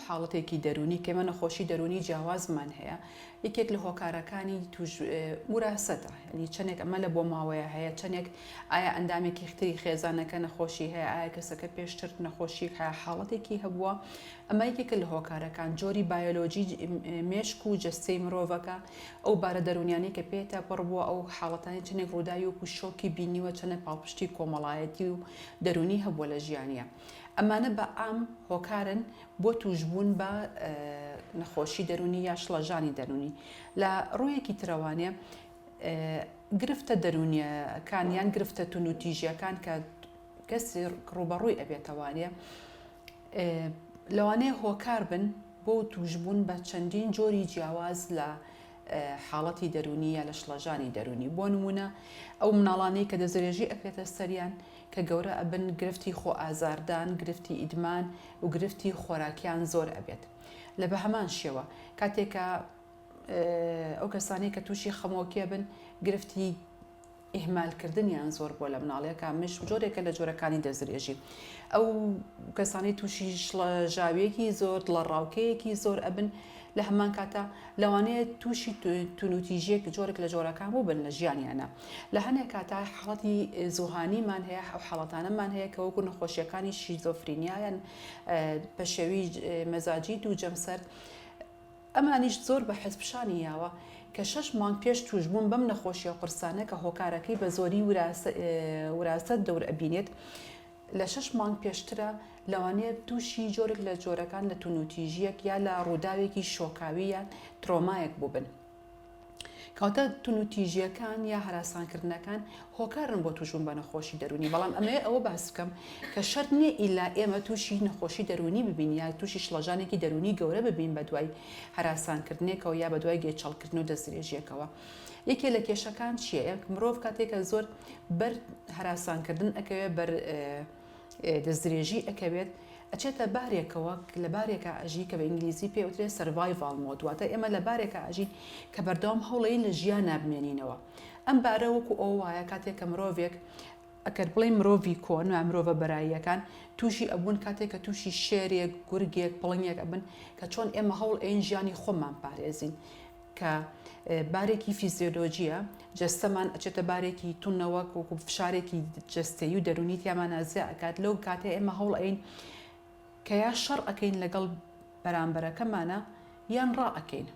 حاڵەتێکی دەرونی کەمە نەخۆشی دەرونی جیاوازمان هەیە یەکێک لە هۆکارەکانی وراستە ینی چەندێک ئەمە لە بۆ ماوەیە هەیە چەندێک ئایا ئەندامێکی ختری خێزانەکە نەخۆشی هەیە ئایا کەسەکە پێشتر نەخۆشی هەیە حاڵەتێکی هەبووە ئەمە یەکێک لە هۆکارەکان جۆری بایۆلۆجی مێشک و جەستەی مرۆڤەکە ئەو بارە دەرونیانی کە پێێتە پڕ بووە ئەو حاڵەتانی چەندێک ڕووداوی وەکو شۆکی بینیوە چەندە پاڵپشتی کۆمەڵایەتی و دەرونی هەبووە لە ژیانیە ئەمانە بە ئام هۆکارن بۆ توشبوون بە نەخۆشی دەرونی یا شڵەژانی دەرونی لە ڕوویەکی ترەوانێ گرفتە دەرونیەکان یان گرفتە تونوتیژیەکان کە کەسی ڕوبەڕووی ئەبێتەوانێ لەوانەیە هۆکار بن بۆ توشبوون بە چەندین جۆری جیاواز لە حاڵەتی دەرونی یا لە شڵەژانی دەرونی بۆ نمونە ئەو مناڵانەی کە دەزرێژی ئەکرێتە سەریان کە گەورە ئەبن گرفتی خۆ ئازاردان گرفتی ئیدمان و گرفتی خۆراکیان زۆر ئەبێت لە بە هەمان شێوە کاتێکە ئەو کەسانی کە تووشی خەمۆکیە بن گرفتی ئیهمالکردنیان زۆر بۆ لە مناڵەکە مش جۆرێکە لە جۆرەکانی دەزرێژی ئەو کەسانی تووشی شڵەژاویەکی زۆر لە ڕاوکەیەکی زۆر ئەبن لە هەمان کاتە لەوانەیە تووشی تونوتیژیەک جۆرێک لە جۆرەکان بوو بن لە ژیانیانە لە هەنێک کاتا حاڵەتی زوهانیمان هەیە ئەو حاڵەتانەمان هەیە کە وەکو نەخۆشیەکانی شیزۆفرینیایان پەشێوی مەزاجی دوو جەمسەر ئەمانیش زۆر بە حەزپشانی یاوە کە 6 مانگ پێش توشبوون بەم نەخۆشیە قورسانە کە هۆکارەکەی بە زۆری وراست دەور ئەبینێت لە 6 مانگ پێشترە لەوانەیە تووشی جۆرێک لە جۆرەکان لە تونوتیژیەک یا لە ڕووداوێکی شۆکاوی یان ترۆمایەک بوو بن کەواتە تونوتیژیەکان یا هەراسانکردنەکان هۆکارن بۆ توشبوون بە نەخۆشی دەرونی بەڵام ئەمەیە ئەوە باس بکەم کە شەرت نییە ئیلا ئێمە تووشی نەخۆشی دەرونی ببین یا تووشی شڵەژانێکی دەرونی گەورە ببین بە دوای هەراسانکردنێکەوە یا بە دوای گێچەڵکردن و دەستدرێژیەکەوە یەکێ لە کێشەکان چییە مرۆڤ کاتێکە زۆر بەر هەراسانکردن ئەکەوێت بەر دەستدرێژی ئەکەوێت ئەچێتە بارێکەوە لە بارێکە ئەژی کە بە ئینگلیزی پێوترێت سەرڤایڤال مۆد واتە ئێمە لە بارێکە ئەژین کە بەردەوام هەوڵەی لە ژیان نابمێنینەوە ئەم بارە وەکو ئەو وایە کاتێک کە مرۆڤێک ئەکرد بڵێ مرۆڤی کۆن و مرۆڤە بەراییەکان تووشی ئەبوون کاتێک کە تووشی شێرێک گورگێک پڵنگێک ئەبن کە چۆن ئێمە هەوڵ ئەین ژیانی خۆمان پارێزین کە بارێکی فیزیۆلۆژیە جەستەمان ئەچێتە بارێکی تونەوە وەکو فشارێکی جەستەیی و دەرونی تیامان نازیە ئەکات لەو کاتێ ئێمە هەوڵ ئەین کە یا شەڕ ئەەکەین لەگەڵ بەرامبەرەکەمانە یان ڕا ئەەکەین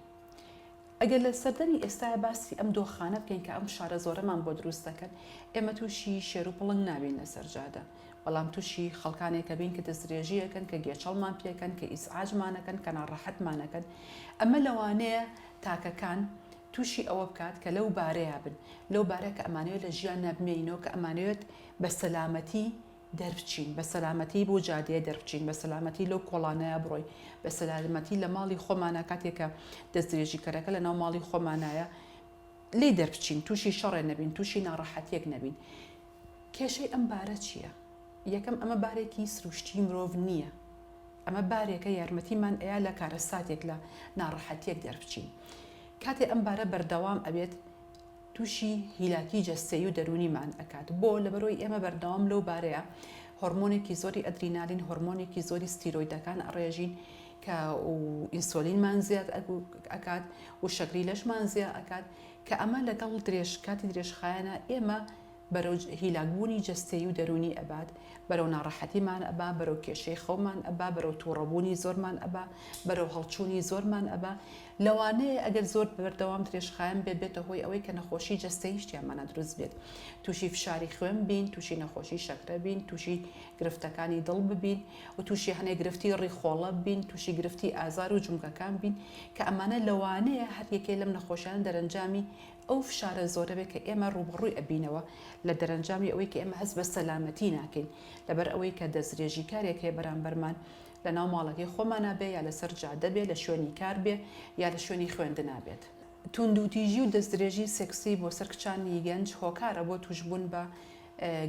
ئەگەر لە سەردەمی ئێستاە باسی ئەم دۆخانە بکەین کە ئەم شارە زۆرەمان بۆ دروست دەکەن ئێمە تووشی شێر و پڵنگ نابین لە سەرجادە بەڵام تووشی خەڵکانێکە بین کە دەستدرێژیەکەن کە گێچەڵمان پێکەن کە ئیسعاجمانەکەن کە ناڕەحەتمانەکەن ئەمە لەوانەیە تاکەکان تووشی ئەوە بکات کە لەو بارەیە بن لەو بارە کە ئەمانەوێت لە ژیان نابمێنینەوە کە ئەمانەوێت بە سەلامەتی دەربچین بە سەلامەتی بۆ جادەیە دەربچین بە سەلامەتی لەو کۆڵانەیە بڕۆی بە سەلامەتی لە ماڵی خۆمانە کاتێکە دەستدرێژی کەرەکە لە ناو ماڵی خۆمانایە لێ دەربچین تووشی شەڕێ نەبین تووشی ناڕەحەتیەک نەبین کێشەی ئەم بارە چییە؟ یەکەم ئەمە بارێکی سروشتی مرۆڤ نییە ئەمە بارێکە یارمەتیمان ئەیە لە کارەساتێک لە ناڕەحەتیەک دەربچین کاتێ ئەم بارە بەردەوام ئەبێت تووشی هیلاکی جەستەیی و دەرونیمان ئەکات بۆ لەبەرۆی ئێمە بەردەوام لەو بارەیە هۆرمۆنێکی زۆری ئەدرینالین هۆرمۆنێکی زۆری ستیرۆیدەکان ئەڕێژین کە ئینسۆلینمان زیاد ئەکات و شەکری لەشمان زیاد ئەکات کە ئەمە لەگەڵ کاتی درێژخایەنە ئێمە بەرەو هیلاکبوونی جەستەیی و دەرونی ئەبات بەرەو ناڕەحەتیمان ئەبا بەرەو کێشەی خەومان ئەبا بەرەو تووڕەبوونی زۆرمان ئەبا بەرەو هەڵچوونی زۆرمان ئەبا لەوانەیە ئەگەر زۆر بەردەوام درێژخایەن بێتە هۆی ئەوەی کە نەخۆشی جەستەیی شتیانمانە دروست بێت تووشی فشاری خوێن بین تووشی نەخۆشی شەکرە بین تووشی گرفتەکانی دڵ ببین و تووشی هەنێک گرفتی ڕیخۆڵە بین تووشی گرفتی ئازار و جومکەکان بین کە ئەمانە لەوانەیە هەر یەکێ لەم نەخۆشیان دەرەنجامی ئەو فشارە زۆرە بێت کە ئێمە ڕوبڕووی ئەبینەوە لە دەرەنجامی ئەوەی کە ئێمە هەست بە سەلامەتی ناکەین لەبەر ئەوەی کە دەستدرێژی کارێک هەیە بەرامبەرمان لە ناو ماڵەکەی خۆمانە بێ یا لەسەر جادە بێ لە شوێنی کار بێ یا لە شوێنی خوێندنا بێت توندوتیژی و دەستدرێژی سێکسی بۆ سەر کچانی گەنج هۆکارە بۆ توشبوون بە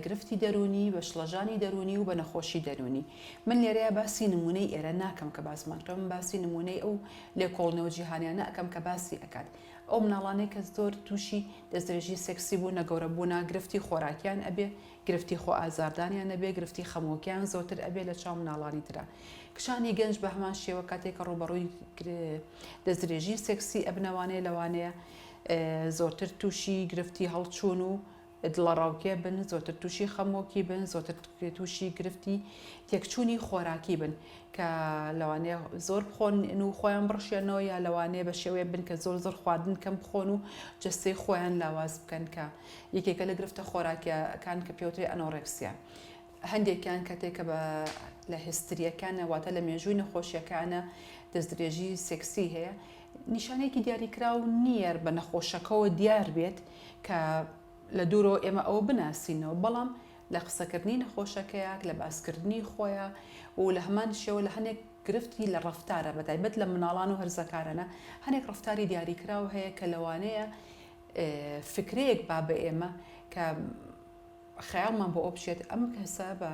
گرفتی دەرونی بە شڵەژانی دەرونی و بە نەخۆشی دەرونی. من لێرەیە باسی نمونەی ئێرە ناکەم کە باسمانکە من باسی نمونەی ئەو لێکۆڵنەوە جیهانیان ناکەم کە باسی ئەکات. ئەو مناڵانەی کە زۆر تووشی دەستدرێژی سێکسی بوو نەگەورەبوونا گرفتی خۆراکیان ئەبێ، گرفتی خۆ ئازاردانیان ئەبێ، گرفتی خەمۆکیان زۆرتر ئەبێ لە چاو مناڵانی ترە. کشانی گەنج بە هەمان شێوە کاتێک کە ڕوبەڕووی دەستدرێژی سێکسی ئەبنەوانەیە لەوانەیە زۆرتر تووشی گرفتی هەڵچوون و دڵەڕاوکێ بن، زۆرتر تووشی خەمۆکی بن، زۆرتر تووشی گرفتی تێکچوونی خۆراکی بن کە لەوانەیە زۆر بخۆن و خۆیان بڕشێنەوە، یا لەوانەیە بە شێوەیە بن کە زۆر زۆر خواردن کەم بخۆن و جەستەی خۆیان لاواز بکەن کە یەکێکە لە گرفتە خۆراکیەکان کە پێوترێ ئەنۆڕێکسیا. هەندێکیان کاتێککە بە لە هستریەکانە واتە لە مێژووی نەخۆشیەکانە دەستدرێژی سێکسی هەیە، نیشانەیەکی دیاریکراو نییە بە نەخۆشەکەەوە دیار بێت کە لە دوورەوە ئێمە ئەوە بناسیینەوە، بەڵام لە قسەکردنی نەخۆشەکەیەک لە باسکردنی خۆیە و لە هەمان شێوە لە هەنێک گرفتی لە ڕەفتارە بەتایبەت لە مناڵان و هەرزەکارانە هەنێک ڕەفتاری دیاریکراو هەیە کە لەوانەیە فکرەیەک با بە ئێمە کە خەیاڵمان بۆ ئەو بچێت ئەم کەسە بە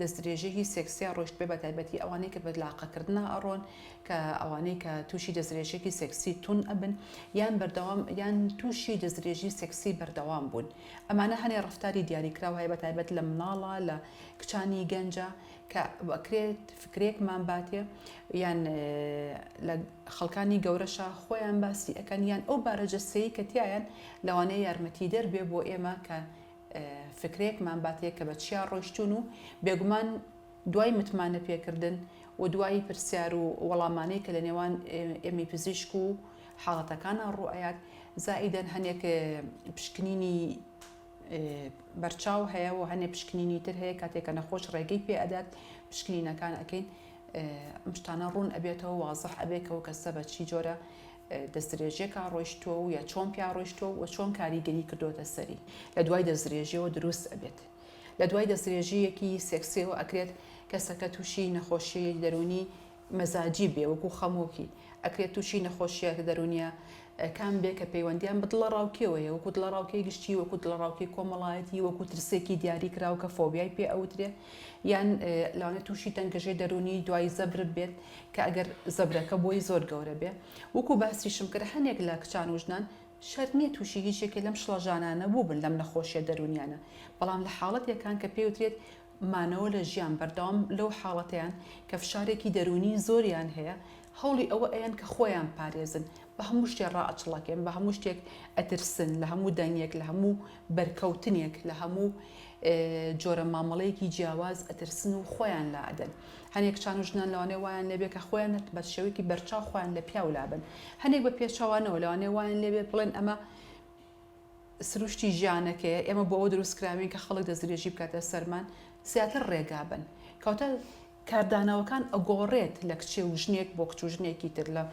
دەستدرێژەیەکی سێکسیا ڕۆشت بێ بەتایبەتی ئەوانەی کە بە لاقەکردنا ئەڕۆن کە ئەوانەی کە تووشی دەستدرێژێکی سێکسی تون ئەبن یان بەردەوام یان تووشی دەستدرێژی سێکسی بەردەوام بوون. ئەمانە هەنێ ڕەفتاری دیاریکراو هەیە بەتایبەت لە مناڵە لە کچانی گەنجە کە بەکرێت فکرێکمان باتێ یان لە خەڵکانی گەورەشە خۆیان باسی ئەەکەن یان ئەو بارەجەسەیە کە تایان لەوانەیە یارمەتی دەربێ بۆ ئێمە کە فکرێکمان باتێک کە بە چیا ڕۆیشتون و بێگومان دوای متمانە پێکردن و دوای پرسیار و وەڵامانەی کە لە نێوان ئێمە پزیشک و حاڵەتەکانە ڕوئایات زائیدەن هەنێک پشکنینی بەرچاو هەیە و هەنێ پشکنینی تر هەیە کاتێکە نەخۆش ڕێگەی پێ ئەدات پشکنینەکان ئەەکەین ئەم شتانە ڕوون ئەبێتەوە وازەح ئەبێتەوە کەسە بە چی جۆرە دەستدرێژێکە ڕۆیشتووە و یا چۆن پیا ڕۆیشتووە و چۆن کاریگەری کردوتە سەری لە دوای دەستدرێژیەوە دروست ئەبێت. لە دوای دەستدرێژیەکی سێکسیەوە ئەکرێت کەسەکە تووشی نەخۆشی دەرونی مەزاجی بێ وەکو خەمۆکی، ئەکرێت تووشی نەخۆشیە دەرونیە کام بێ کە پەیوەندیان بە دڵەڕاوکیەوەیە، وەکو دڵەڕاوکەی گشتی، وەکو دڵەڕاوکەی کۆمەڵایەتی، وەکو ترسێکی دیاریکراو کە فۆبیای پێ ئەوترێ، یان لەوانێت تووشی تەنگەژێ دەرونی دوای زەبرت بێت کە ئەگەر زەبرەکە بۆی زۆر گەورە بێ. وەکو باسیشم کرد هەنێک لە کچان و ژنان شەرنیە تووشی هیچێکی لەم شڵەژانانە بوو بن لەم نەخۆشیە دەرونیانە، بەڵام لە حاڵەتێکان کە پێوترێت مانەوە لە ژیان بەردەوام لەو حاڵەتیان کە فشارێکی دەرونی زۆریان هەیە هەوڵی ئەوە ئەیان کە خۆیان پارێزن، بە هەموو شتێک ڕائەچڵەکێن، بە هەموو شتێک ئەترسن، لە هەموو دەنگێک، لە هەموو بەرکەوتنێک، لە هەموو جۆرە مامەڵەیەکی جیاواز ئەترسن و خۆیان لا ئەدەن. هەنێک چان و ژنان لەوانەیە وایان لێبێ کە خۆیان بە شێوەیەکی بەرچاو خۆیان لە پیاو لابن، هەنێک بە پێچاوانەوە لەوانەیە وایان لێبێ بڵێن ئەمە سروشتی ژیانەکەیە، ئێمە بۆ ئەو دروستکراوین کە خەڵک دەستدرێژی بکاتە سەرمان زیاتر ڕێگابن. کەواتە کاردانەوەکان ئەگۆڕێت لە کچێ و ژنێک بۆ کچ و ژنێکی تر، لە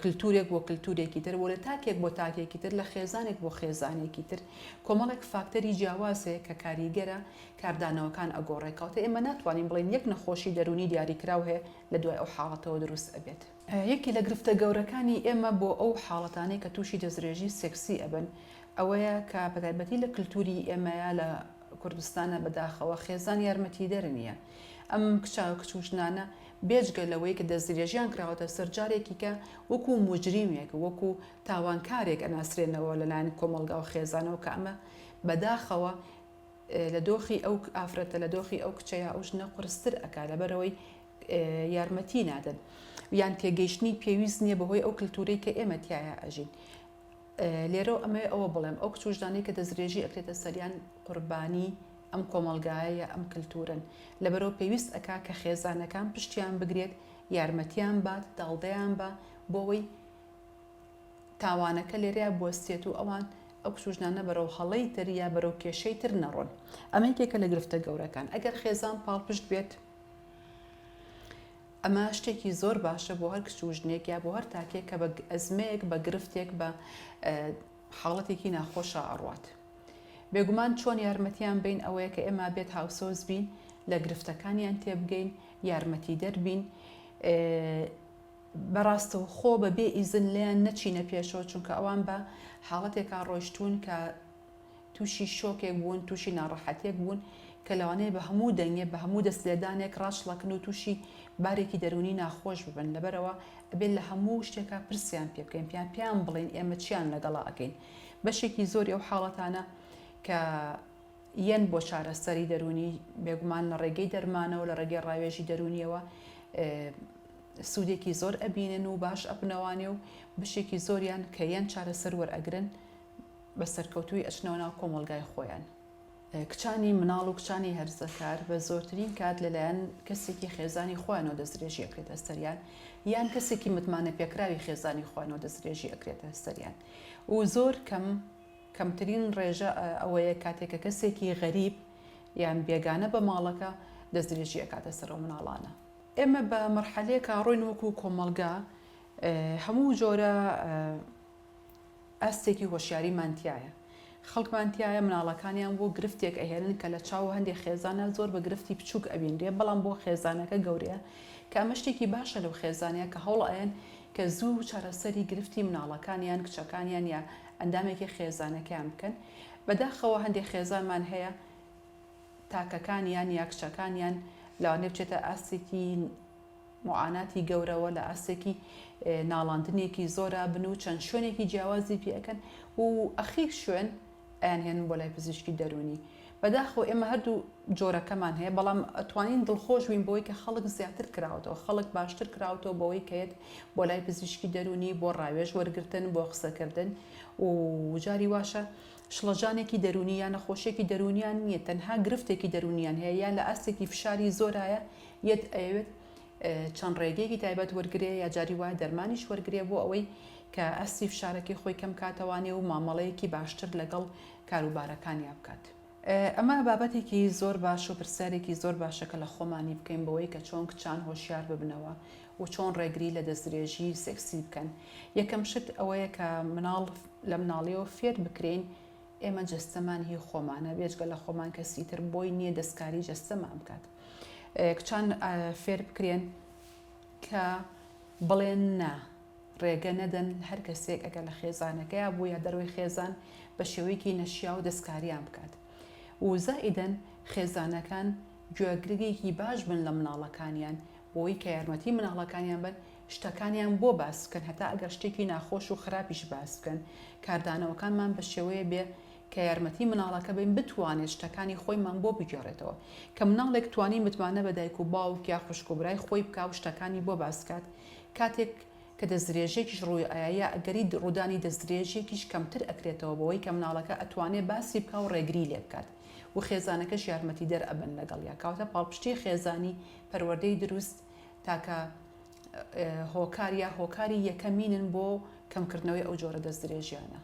کللتورێک بۆ کللتورێکی تر، بۆ لە تاکێک بۆ تاکێکی تر، لە خێزانێک بۆ خێزانێکی تر، کۆمەڵێک فاکتەری جیاوازەیە کە کاریگەرە کاردانەوەکان ئەگۆڕێت. کەواتە ئێمە ناتوانین بڵێن یەک نەخۆشی دەرونی دیاریکراو هەیە لە دوای ئەو حاڵەتەوە دروست ئەبێت. یەکی لە گرفتە گەورەکانی ئێمە بۆ ئەو حاڵەتانەی کە تووشی دەستدرێژی سێکسی ئەبن ئەوەیە کە بەتایبەتی لە کللتوری ئێمەیە لە کوردستانە بەداخەوە خێزان یارمەتی دەرنیە. ئەم کچاو کچ و ژنانە بێجگە لەوەی کە دەستدرێژیان کراوەتە سەرجارێکی کە وەکو موجریمێک، وەکو تاوانکارێک ئەناسرێنەوە لەلایەن کۆمەڵگا و خێزانەوە کە ئەمە بەداخەوە لە دۆخی ئەو ئافرەتە، لە دۆخی ئەو کچەیە ئەو ژنە قورستر ئەکا لەبەرەوەی یارمەتی نادەن یان تێگەیشتنی پێویست نییە بەهۆی ئەو کللتورەی کە ئێمە تایە ئەژین. لێرە ئەمە ئەوە بڵێم ئەو کچ و ژنانەی کە دەستدرێژی ئەکرێتە سەریان قوربانی ئەم کۆمەلگایە ئەم کللتورن، لەبەرەوە پێویست ئەکا کە خێزانەکان پشتیان بگرێت، یارمەتیان بات، داڵدەیان بە بۆەوەی تاوانەکە لێرەیە بۆستێت و ئەوان ئەو کچ و ژنانە بەرەو هەڵەی تر یا بەرەو کێشەی تر نەڕۆن. ئەمە یەکێکە لە گرفتە گەورەکان. ئەگەر خێزان پاڵپشت بێت ئەمە شتێکی زۆر باشە بۆ هەر کچ و ژنێک یا بۆ هەر تاکێک کە بە ئەزمەیەک بە گرفتێک بە حاڵەتێکی ناخۆشە ئەڕوات. بێگومان چۆن یارمەتیان بین ئەوەیە کە ئێمە بێت هاوسۆز بین، لە گرفتەکانیان تێبگەین، یارمەتی دەربین، بەڕاستەوە خۆ بەبێ ئیزن لیان نەچینە پێشەوە، چونکە ئەوان بە حاڵەتێکا ڕۆیشتون کە تووشی شۆکێک بوون تووشی ناڕەحەتێک بوون کە لەوانەیە بە هەموو دەنگێ بە هەموو دەستلێدانێک ڕاشڵەکن و تووشی بارێکی دەرونی ناخۆش ببن لەبەرەوە ئەبێت لە هەموو شتێکا پرسیان پێ بکەین پیان بڵێن ئێمە چیان لەگەڵا ئەەکەین بەشێکی زۆری ئەو حاڵەتانە کە یەن بۆ چارەسەری دەرونی بێگومان لە ڕێگەی دەرمانەوە لە ڕێگەی ڕاوێژی دەرونیەوە سوودێکی زۆر ئەبینن و باش ئەبنەوانێ و بشێکی زۆریان کە یەن چارەسەر وەرئەگرن بە سەرکەوتوی ئەچنەوە ناو کۆمەلگای خۆیان. کچانی مناڵ و کچانی هەرزەکار بە زۆرترین کات لەلایەن کەسێکی خێزانی خۆیانەوە دەستدرێژی ئەکرێتە سەریان یان کەسێکی متمانە پێکراوی خێزانی خۆیانەوە دەستدرێژی ئەکرێتە سەریان و زۆر کەمترین ڕێژە ئەوەیە کاتێکە کەسێکی غەریب یان بێگانە بە ماڵەکە دەستدرێژی ئەکاتە سەرەوە مناڵانە. ئێمە بە مەرحەلەیەک ڕۆین وەکو کۆمەلگا هەموو جۆرە ئەستێکی هۆشیاریمانتیایە خەڵکمانتیایە مناڵەکانیان بۆ گرفتێک ئەهێنن کە لە چاو هەندێک خێزانە زۆر بە گرفتی بچووک ئەبینرێ بەڵام بۆ خێزانەکە گەورەیە کە ئەمە شتێکی باشە لەو خێزانەیە کە هەوڵ ئەیەن کە زوو چارەسەری گرفتی مناڵەکانیان کچەکانیان یا ئەندامێکی خێزانەکەیان بکەن بەداخەوە هەندێک خێزانمان هەیە تاکەکانیان یا کچەکانیان لەوانێ بچێتە ئاستێکی معاناتی گەورەوە لە ئاستێکی ناڵاندنێکی زۆرە بن و چەند شوێنێکی جیاوازی پێەکەن و ئەخیر شوێن ئەیان هێنن بۆ لای پزیشکی دەرونی بەداخەوە ئێمە هەردوو جۆرەکەمان هەیە بەڵام ئەتوانین دڵخۆش بووین بۆی کە خەڵک زیاتر کراوەوە خەڵک باشتر کراوەوە بۆەوەی کەیت بۆ لای پزیشکی دەرونی بۆ ڕاوێژ وەرگرتن بۆ قسەکردن و جاری واشە شڵەجانێکی دەرونی یان نەخۆشیێکی دەرونیان نییە تەنها گرفتێکی دەرونیان هەیە یان لە ئاستێکی فشاری زۆرایە یەت ئەوێت چەند ڕێگەیەکی تایبەت وەرگێ یا جاری وایە دەرمانیش وەرگێ بۆ ئەوەی کە ئەستی فشارەکەی خۆی کەم کاتەوانێ و مامەڵەیەکی باشتر لەگەڵ کاروبارەکانی بکات. ئەمە بابەتێکی زۆر باش و پرسیارێکی زۆر باشە کە لە خۆمانی بکەین بەوەی کە چۆن کچان هۆشیار ببنەوە و چۆن ڕێگری لە دەستدرێژی سێکسی بکەن. یەکەم شت ئەوەیە کە مناڵ لە مناڵیەوە فێر بکرێن ئێمە جەستەمان هی خۆمانە بێجگە لە خۆمان کەسی تر بۆی نییە دەستکاری جەستەمان بکات. کچان فێر بکرێن کە بڵێن نا ڕێگە نەدەن هەر کەسێک ئەگە لە خێزانەکەیە بوو یا دەروی خێزان بە شێوەیەکی نەشیا و دەستکاریان بکات و زائیدەن خێزانەکان گوێگرگێکی باش بن لە مناڵەکانیان بۆی کە یارمەتی مناڵەکانیان بن شتەکانیان بۆ باس بکەن هەتا ئەگەر شتێکی ناخۆش و خراپیش باس بکەن کاردانەوەکانمان بە شێوەیە بێ کە یارمەتی مناڵەکە بین بتوانێت شتەکانی خۆیمان بۆ بگێڕێتەوە کە مناڵێک توانی متمانە بە دایک و باوک یا خوشکوبرای خۆی بکە و شتەکانی بۆ باسکات کاتێک کە دەستدرێژێکیش ڕووی ئایا ئەگەری ڕوودانی دەستدرێژێکیش کەمتر ئەکرێتەوە بەوەی کە مناڵەکە ئەتوانێت باسی بکە و ڕێگری لێ بکات و خێزانەکەش یارمەتی دەر ئەبن لەگەڵ یا کاوتە پاڵپشتی خێزانی پەروەردەی دروست تاکە هۆکار یا هۆکاری یەکەمینن بۆ کەمکردنەوەی ئەو جۆرە دەستدرێژیانە.